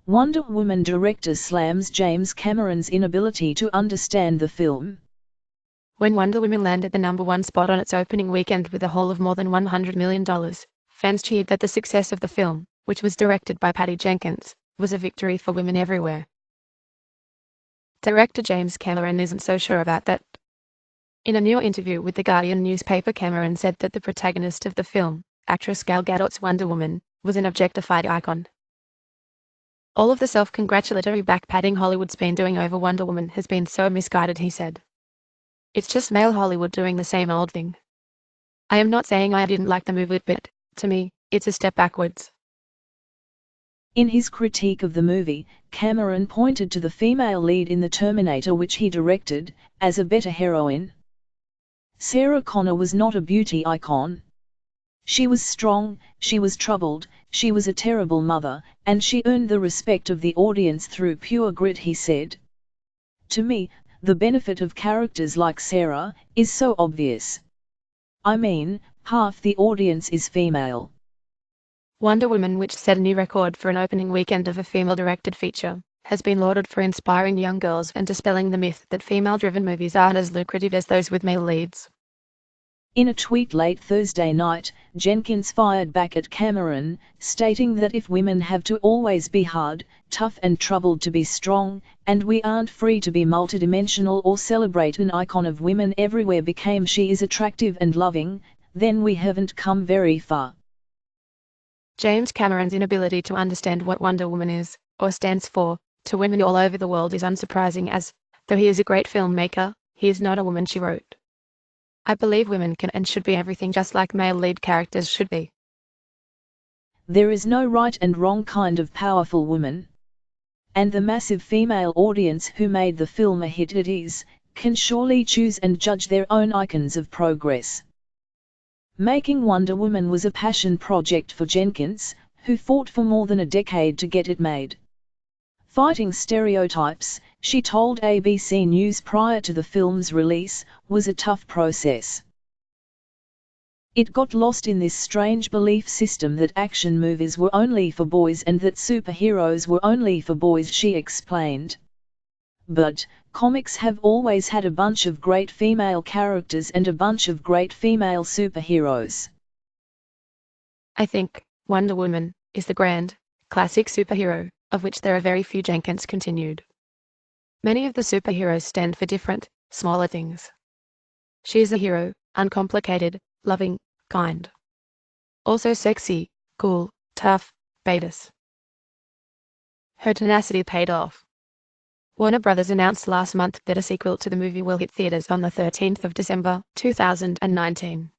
Wonder Woman director slams James Cameron's inability to understand the film. When Wonder Woman landed the #1 spot on its opening weekend with a haul of more than $100 million, fans cheered that the success of the film, which was directed by Patty Jenkins, was a victory for women everywhere. Director James Cameron isn't so sure about that. In a new interview with The Guardian newspaper, Cameron said that the protagonist of the film, actress Gal Gadot's Wonder Woman, was an objectified icon. All of the self-congratulatory back-patting Hollywood's been doing over Wonder Woman has been so misguided, he said. It's just male Hollywood doing the same old thing. I am not saying I didn't like the movie, but, to me, it's a step backwards. In his critique of the movie, Cameron pointed to the female lead in The Terminator, which he directed, as a better heroine. Sarah Connor was not a beauty icon. She was strong, she was troubled, she was a terrible mother, and she earned the respect of the audience through pure grit, he said. To me, the benefit of characters like Sarah is so obvious. I mean, half the audience is female. Wonder Woman, which set a new record for an opening weekend of a female-directed feature, has been lauded for inspiring young girls and dispelling the myth that female-driven movies aren't as lucrative as those with male leads. In a tweet late Thursday night, Jenkins fired back at Cameron, stating that if women have to always be hard, tough and troubled to be strong, and we aren't free to be multidimensional or celebrate an icon of women everywhere became she is attractive and loving, then we haven't come very far. James Cameron's inability to understand what Wonder Woman is, or stands for, to women all over the world is unsurprising, as, though he is a great filmmaker, he is not a woman, she wrote. I believe women can and should be everything just like male lead characters should be. There is no right and wrong kind of powerful woman. And the massive female audience who made the film a hit it is, can surely choose and judge their own icons of progress. Making Wonder Woman was a passion project for Jenkins, who fought for more than a decade to get it made. Fighting stereotypes, she told ABC News prior to the film's release, was a tough process. It got lost in this strange belief system that action movies were only for boys and that superheroes were only for boys, she explained. But, comics have always had a bunch of great female characters and a bunch of great female superheroes. I think Wonder Woman is the grand, classic superhero, of which there are very few, Jenkins continued. Many of the superheroes stand for different, smaller things. She is a hero, uncomplicated, loving, kind. Also sexy, cool, tough, badass. Her tenacity paid off. Warner Bros. Announced last month that a sequel to the movie will hit theaters on the 13th of December, 2019.